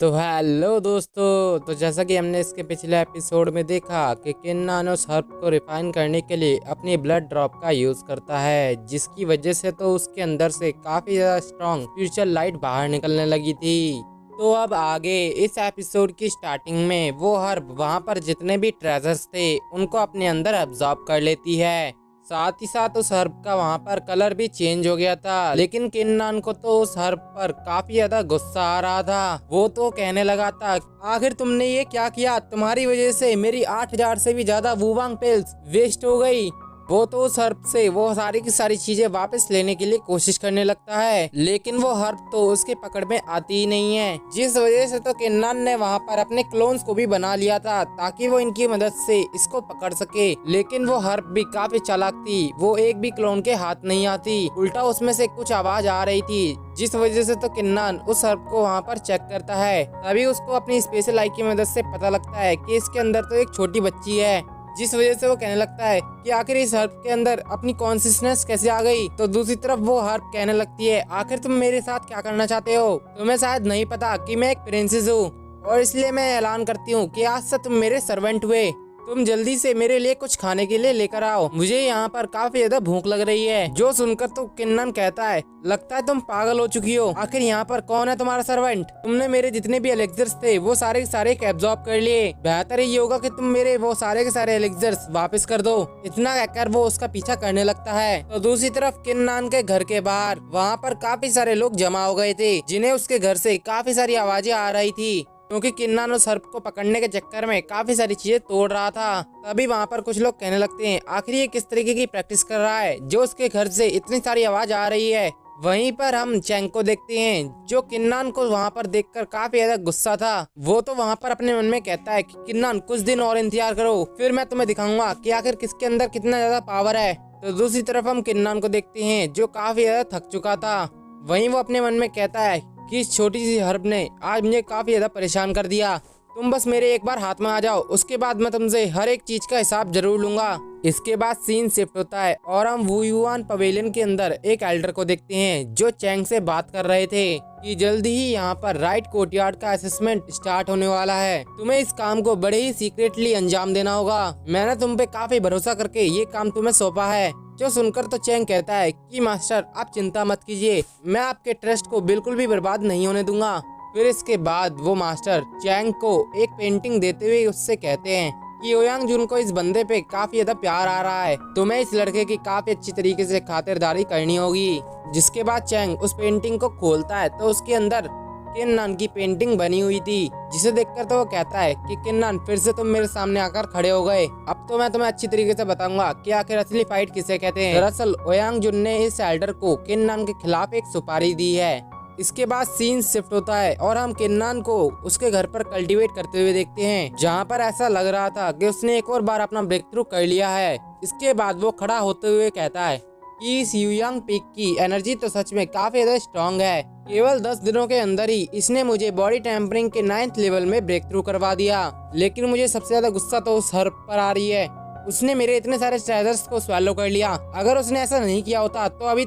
तो हेलो दोस्तों, तो जैसा कि हमने इसके पिछले एपिसोड में देखा कि किन्नान उस हर्ब को रिफाइन करने के लिए अपनी ब्लड ड्रॉप का यूज करता है, जिसकी वजह से तो उसके अंदर से काफी ज्यादा स्ट्रॉन्ग फ्यूचर लाइट बाहर निकलने लगी थी। तो अब आगे इस एपिसोड की स्टार्टिंग में वो हर्ब वहाँ पर जितने भी ट्रेजर्स थे उनको अपने अंदर एब्जॉर्ब कर लेती है। साथ ही साथ उस हर्ब का वहाँ पर कलर भी चेंज हो गया था, लेकिन किन्नान को तो उस हर्ब पर काफी ज्यादा गुस्सा आ रहा था। वो तो कहने लगा था, आखिर तुमने ये क्या किया? तुम्हारी वजह से मेरी 8000 से भी ज्यादा वुवांग पिल्स वेस्ट हो गई। वो तो उस हर्ब से वो सारी की सारी चीजें वापस लेने के लिए कोशिश करने लगता है, लेकिन वो हर्ब तो उसके पकड़ में आती ही नहीं है, जिस वजह से तो किन्नान ने वहाँ पर अपने क्लोन्स को भी बना लिया था ताकि वो इनकी मदद से इसको पकड़ सके। लेकिन वो हर्ब भी काफी चालाक थी, वो एक भी क्लोन के हाथ नहीं आती, उल्टा उसमें से कुछ आवाज आ रही थी, जिस वजह से तो किन्नान उस हर्ब को वहाँ पर चेक करता है। तभी उसको अपनी स्पेशल आई की मदद से पता लगता है कि इसके अंदर तो एक छोटी बच्ची है, जिस वजह से वो कहने लगता है कि आखिर इस हर्ब के अंदर अपनी कॉन्सियसनेस कैसे आ गई। तो दूसरी तरफ वो हर्ब कहने लगती है, आखिर तुम मेरे साथ क्या करना चाहते हो? तुम्हें शायद नहीं पता कि मैं एक प्रिंसेस हूँ और इसलिए मैं ऐलान करती हूँ कि आज से तुम मेरे सर्वेंट हुए। तुम जल्दी से मेरे लिए कुछ खाने के लिए लेकर आओ, मुझे यहाँ पर काफी ज्यादा भूख लग रही है। जो सुनकर तो किन्नान कहता है, लगता है तुम पागल हो चुकी हो, आखिर यहाँ पर कौन है तुम्हारा सर्वेंट? तुमने मेरे जितने भी एलेक्सर्स थे वो सारे के सारे एब्जॉर्ब कर लिए, बेहतर ये होगा कि तुम मेरे वो सारे के सारे एलेक्सर्स वापस कर दो। इतना कहकर वो उसका पीछा करने लगता है। तो दूसरी तरफ किन्नान के घर के बाहर वहाँ पर काफी सारे लोग जमा हो गए थे, जिन्हें उसके घर से काफी सारी आवाजें आ रही थी, क्योंकि किन्नान उस हर्ब को पकड़ने के चक्कर में काफी सारी चीजें तोड़ रहा था। तभी वहाँ पर कुछ लोग कहने लगते हैं, आखिर ये किस तरीके की प्रैक्टिस कर रहा है जो उसके घर से इतनी सारी आवाज आ रही है। वहीं पर हम चैंग को देखते हैं, जो किन्नान को वहाँ पर देखकर काफी ज्यादा गुस्सा था। वो तो वहाँ पर अपने मन में कहता है कि किन्नान कुछ दिन और इंतजार करो, फिर मैं तुम्हें दिखाऊंगा कि आखिर किसके अंदर कितना ज्यादा पावर है। तो दूसरी तरफ हम किन्नान को देखते हैं, जो काफी ज्यादा थक चुका था। वहीं वो अपने मन में कहता है कि इस छोटी सी हर्ब ने आज मुझे काफी ज्यादा परेशान कर दिया, तुम बस मेरे एक बार हाथ में आ जाओ, उसके बाद मैं तुमसे हर एक चीज का हिसाब जरूर लूंगा। इसके बाद सीन शिफ्ट होता है और हम वुयुआन पवेलियन के अंदर एक एल्डर को देखते हैं, जो चैंग से बात कर रहे थे कि जल्दी ही यहाँ पर राइट कोर्टयार्ड का असेसमेंट स्टार्ट होने वाला है। तुम्हें इस काम को बड़े ही सीक्रेटली अंजाम देना होगा। मैंने तुम पे काफी भरोसा करके ये काम तुम्हें सौंपा है। जो सुनकर तो चैंग कहता है कि मास्टर आप चिंता मत कीजिए, मैं आपके ट्रस्ट को बिल्कुल भी बर्बाद नहीं होने दूंगा। फिर इसके बाद वो मास्टर चैंग को एक पेंटिंग देते हुए उससे कहते हैं कि ओयांग जुन को इस बंदे पे काफी ज्यादा प्यार आ रहा है, तुम्हें इस लड़के की काफी अच्छी तरीके से खातिरदारी करनी होगी। जिसके बाद चैंग उस पेंटिंग को खोलता है तो उसके अंदर किन्नान की पेंटिंग बनी हुई थी, जिसे देखकर तो वो कहता है कि किन्नान फिर से तुम मेरे सामने आकर खड़े हो गए, अब तो मैं तुम्हें अच्छी तरीके से बताऊंगा कि आखिर असली फाइट किसे कहते हैं। दरअसल ओयांग जुन ने इस एल्डर को किन्नान के खिलाफ एक सुपारी दी है। इसके बाद सीन शिफ्ट होता है और हम किन्नान को उसके घर पर कल्टीवेट करते हुए देखते हैं, जहाँ पर ऐसा लग रहा था कि उसने एक और बार अपना ब्रेक थ्रू कर लिया है। इसके बाद वो खड़ा होते हुए कहता है कि इस युयांग पीक की एनर्जी तो सच में काफी ज्यादा स्ट्रॉन्ग है, केवल 10 दिनों के अंदर ही इसने मुझे बॉडी टेम्परिंग के 9th लेवल में ब्रेक थ्रू करवा दिया। लेकिन मुझे सबसे ज्यादा गुस्सा तो उस हर्ब पर आ रही है, उसने मेरे इतने सारे ट्रेजर्स को स्वैलो कर लिया। अगर उसने ऐसा नहीं किया होता तो अभी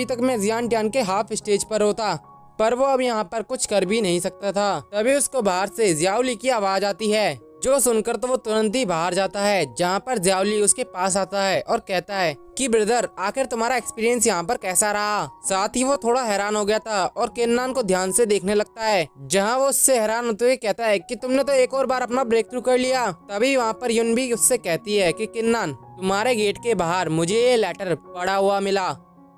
तक मैं जियान ट्यान के हाफ स्टेज पर होता, पर वो अब यहाँ पर कुछ कर भी नहीं सकता था। तभी उसको बाहर से जियाओली की आवाज आती है, जो सुनकर तो वो तुरंत ही बाहर जाता है, जहाँ पर जियाओली उसके पास आता है और कहता है कि ब्रदर आखिर तुम्हारा एक्सपीरियंस यहाँ पर कैसा रहा। साथ ही वो थोड़ा हैरान हो गया था और किन्नान को ध्यान से देखने लगता है, जहाँ वो उससे हैरान होते हुए कहता है कि तुमने तो एक और बार अपना ब्रेक थ्रू कर लिया। तभी वहाँ पर युन भी उससे कहती है कि किन्नान तुम्हारे गेट के बाहर मुझे ये लेटर पड़ा हुआ मिला।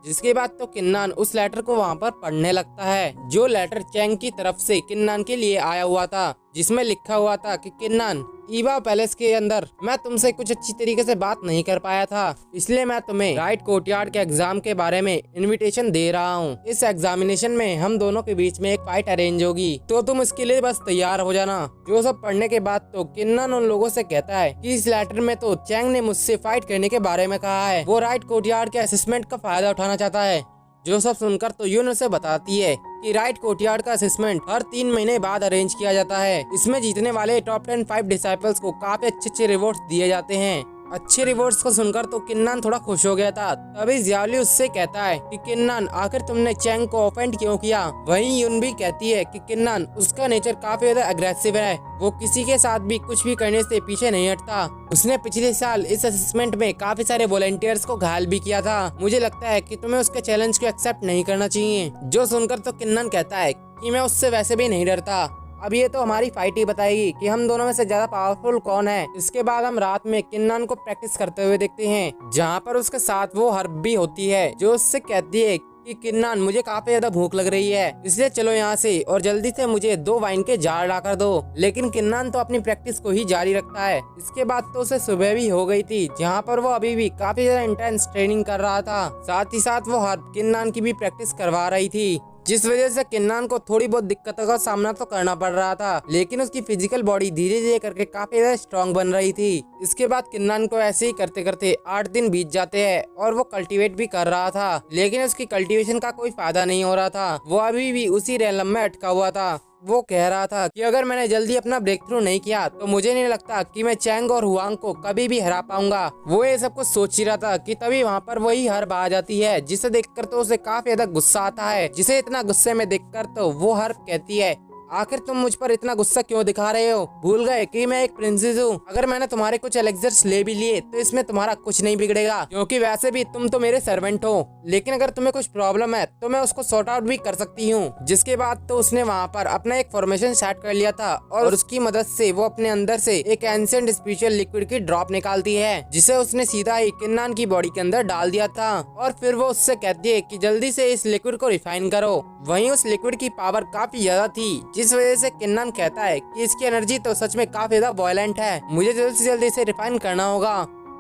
जिसके बाद तो किन्नान उस लेटर को वहाँ पर पढ़ने लगता है, जो लेटर चैंग की तरफ से किन्नान के लिए आया हुआ था, जिसमें लिखा हुआ था कि किन्नान ईवा पैलेस के अंदर मैं तुमसे कुछ अच्छी तरीके से बात नहीं कर पाया था, इसलिए मैं तुम्हें राइट कोर्टयार्ड के एग्जाम के बारे में इनविटेशन दे रहा हूँ। इस एग्जामिनेशन में हम दोनों के बीच में एक फाइट अरेंज होगी, तो तुम इसके लिए बस तैयार हो जाना। जो सब पढ़ने के बाद तो किन्नान उन लोगों से कहता है कि इस लेटर में तो चैंग ने मुझसे फाइट करने के बारे में कहा है, वो राइट कोर्टयार्ड के असेसमेंट का फायदा उठाना चाहता है। जो सब सुनकर तो यून उसे बताती है कि राइट कोर्टयार्ड का असेसमेंट हर 3 महीने बाद अरेंज किया जाता है। इसमें जीतने वाले टॉप 10 5 डिसाइपल्स को काफी अच्छे रिवॉर्ड्स दिए जाते हैं। अच्छे रिवॉर्ड्स को सुनकर तो किन्नान थोड़ा खुश हो गया था। तभी जियाली उससे कहता है कि किन्नान आखिर तुमने चैंग को ऑफेंड क्यों किया। वहीं यून भी कहती है कि किन्नान उसका नेचर काफी ज्यादा अग्रेसिव है, वो किसी के साथ भी कुछ भी करने से पीछे नहीं हटता। उसने पिछले साल इस असेसमेंट में काफी सारे वॉलंटियर्स को घायल भी किया था। मुझे लगता है कि तुम्हें उसके चैलेंज को एक्सेप्ट नहीं करना चाहिए। जो सुनकर तो किन्नान कहता है कि मैं उससे वैसे भी नहीं डरता, अब ये तो हमारी फाइट ही बताएगी कि हम दोनों में से ज्यादा पावरफुल कौन है। इसके बाद हम रात में किन्नान को प्रैक्टिस करते हुए देखते हैं, जहाँ पर उसके साथ वो हर्ब भी होती है, जो उससे कहती है कि किन्नान मुझे काफी ज्यादा भूख लग रही है, इसलिए चलो यहाँ से और जल्दी से मुझे 2 वाइन के जार ला कर दो। लेकिन किन्नान तो अपनी प्रैक्टिस को ही जारी रखता है। इसके बाद तो उसे सुबह भी हो गई थी, जहाँ पर वो अभी भी काफी ज्यादा इंटेंस ट्रेनिंग कर रहा था। साथ ही साथ वो हर्ब किन्नान की भी प्रैक्टिस करवा रही थी, जिस वजह से किन्नान को थोड़ी बहुत दिक्कतों का सामना तो करना पड़ रहा था। लेकिन उसकी फिजिकल बॉडी धीरे धीरे करके काफी ज्यादा स्ट्रॉन्ग बन रही थी। इसके बाद किन्नान को ऐसे ही करते करते 8 दिन बीत जाते हैं और वो कल्टीवेट भी कर रहा था, लेकिन उसकी कल्टीवेशन का कोई फायदा नहीं हो रहा था। वो अभी भी उसी रेलम में अटका हुआ था। वो कह रहा था कि अगर मैंने जल्दी अपना ब्रेक थ्रू नहीं किया तो मुझे नहीं लगता कि मैं चैंग और हुआंग को कभी भी हरा पाऊंगा। वो ये सब कुछ सोच ही रहा था कि तभी वहाँ पर वही हर्ब आ जाती है, जिसे देखकर तो उसे काफी ज्यादा गुस्सा आता है। जिसे इतना गुस्से में देखकर तो वो हर्ब कहती है, आखिर तुम मुझ पर इतना गुस्सा क्यों दिखा रहे हो? भूल गए कि मैं एक प्रिंसेस हूँ? अगर मैंने तुम्हारे कुछ एलेक्सर्स ले भी लिए तो इसमें तुम्हारा कुछ नहीं बिगड़ेगा, क्योंकि वैसे भी तुम तो मेरे सर्वेंट हो। लेकिन अगर तुम्हें कुछ प्रॉब्लम है तो मैं उसको सॉर्ट आउट भी कर सकती हूँ। जिसके बाद तो उसने वहाँ पर अपना एक फॉर्मेशन सेट कर लिया था और उसकी मदद से वो अपने अंदर से एक एंशिएंट स्पिरिचुअल लिक्विड की ड्रॉप निकालती है, जिसे उसने सीधा ही किन्नान की बॉडी के अंदर डाल दिया था। और फिर वो उससे कहती है कि जल्दी से इस लिक्विड को रिफाइन करो। वहीं उस लिक्विड की पावर काफी ज्यादा थी, जिस वजह से किन्नान कहता है कि इसकी एनर्जी तो सच में काफी ज्यादा वॉयलेंट है, मुझे जल्द से जल्द इसे रिफाइन करना होगा।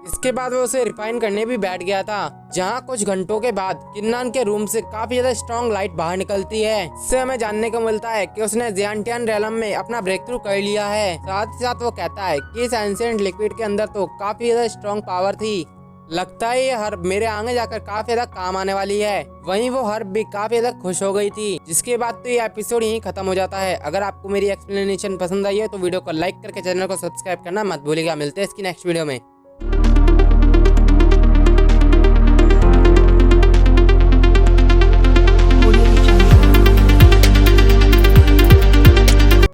इसके बाद वो उसे रिफाइन करने भी बैठ गया था, जहाँ कुछ घंटों के बाद किन्नान के रूम से काफी ज्यादा स्ट्रॉन्ग लाइट बाहर निकलती है। इससे हमें जानने को मिलता है कि उसने ज़ियांटियान रेलम में अपना ब्रेक थ्रू कर लिया है। साथ ही साथ वो कहता है कि इस एंशिएंट लिक्विड के अंदर तो काफी ज्यादा स्ट्रॉन्ग पावर थी, लगता है ये हर्ब मेरे आगे जाकर काफी ज्यादा काम आने वाली है। वहीं वो हर्ब भी काफी ज्यादा खुश हो गई थी। जिसके बाद तो ये एपिसोड यहीं खत्म हो जाता है। अगर आपको मेरी एक्सप्लेनेशन पसंद आई है तो वीडियो को लाइक करके चैनल को सब्सक्राइब करना मत भूलिएगा। मिलते हैं इसकी नेक्स्ट वीडियो में।